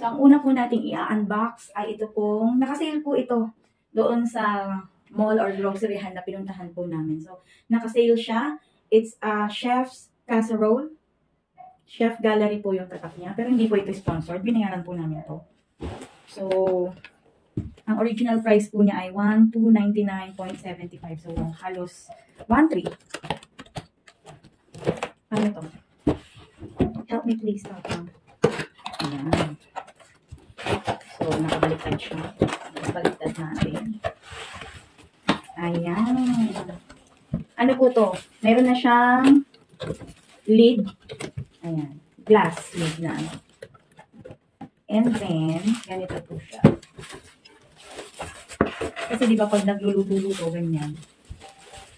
So, ang una po nating i-unbox ay ito pong, nakasale po ito doon sa mall or groceryhan na pinuntahan po namin. So, nakasale siya. It's a chef's casserole. Chef Gallery po yung tatak niya. Pero hindi po ito sponsored. Binayaran po namin to. So, ang original price po niya ay 1,299.75. So, halos 1,300. Ano to? Help me please, Papa. Ayan. So, nakabaliktad siya. Baliktad natin. Ayan. Ano po to? Meron na siyang lid. Ayan. Glass lid na ano. And then, ganito po siya. Kasi di ba pag nagluluto-luto, ganyan.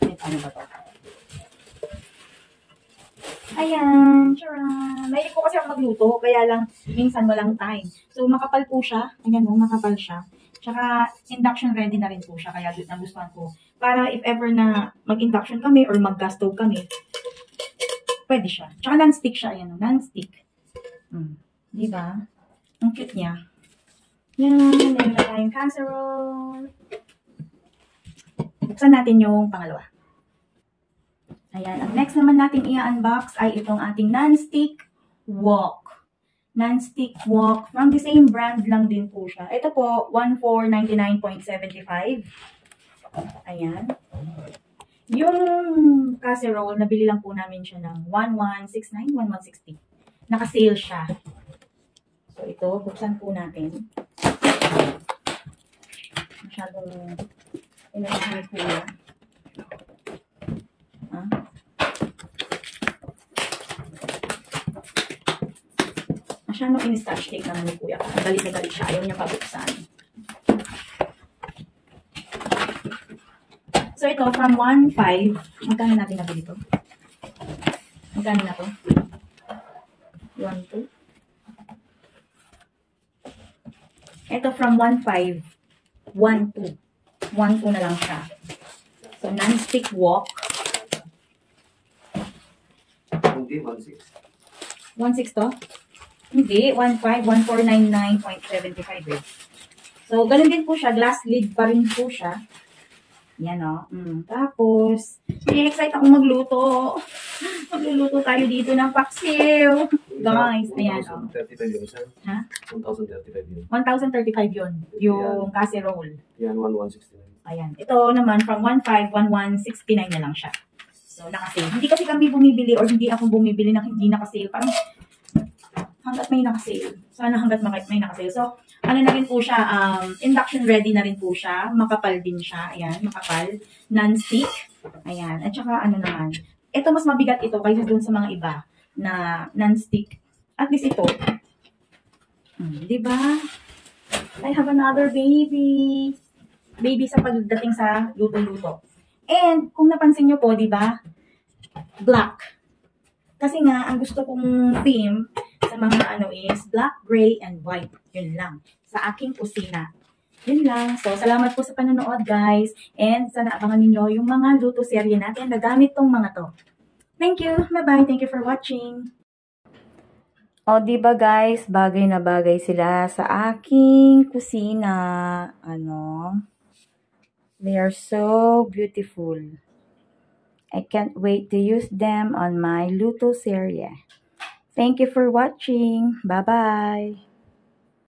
Ano ba to? Ayan. Charan. Mahilig po kasi ako magluto, kaya lang minsan walang time. So, makapal po siya. Ayan mo, makapal siya. Tsaka, induction ready na rin po siya, kaya nagustuhan ko. Para if ever na mag-induction kami or mag-gas stove kami, pwede siya. Tsaka non-stick siya. Ayan, non-stick. Diba? Ang cute niya. Yan. Meron na tayong casserole. Buksan natin yung pangalawa. Ayan. Ang next naman natin i-unbox ay itong ating non-stick wok. Non-stick wok. From the same brand lang din po siya. Ito po, 1,499.75. Ayan. Yung casserole, nabili lang po namin siya ng 1,169, 1,160. Naka-sale siya. So, ito, buksan po natin. Masyadong inahin po yan. Masyadong in-starch cake naman ni Kuya. Galit na galit siya. Ayaw niya pabuksan. So, ito, from 1,500. Magkano natin nabili ito? Magkano na ito? 1,200. Ito from 1,500. 1,200. 1,200 na lang siya. So, non-stick wok. Hindi, 1,600. 1,600 to? Hindi, 1,500. 1,499.75 eh. So, ganun din po siya. Glass lid pa rin po siya. Yan o. Tapos, excite ako magluto. Magluluto tayo dito ng paksiw. Guys, ayan o. 1,035 yun, sir. Ha? 1,035 yun. 1,035 yun. Yung casserole. Yan, 1,169. Ayan. Ito naman, from 1,500, 1,169 na lang siya. So, nakasale. Hindi kasi kami bumibili or hindi ako bumibili ng hindi nakasale. Parang hanggat may nakasale. Sana hanggat may nakasale. So, ano na rin po siya, induction ready na rin po siya. Makapal din siya. Ayan, makapal. Non-stick. Ayan. At saka ano naman. Ito mas mabigat ito kaysa dun sa mga iba na non-stick. At least ito. Diba? I have another baby. Baby sa pagdating sa luto-luto. And, kung napansin nyo po, diba? Black. Kasi nga, ang gusto kong theme sa mga ano is black, gray, and white. Yun lang. Sa aking kusina. Yun lang. So, salamat po sa panonood, guys. And sana abangan ninyo yung mga luto serye natin na gamit tong mga to. Thank you. Bye-bye. Thank you for watching. O, diba guys, bagay na bagay sila sa aking kusina. Ano? They are so beautiful. I can't wait to use them on my luto serye. Thank you for watching. Bye-bye.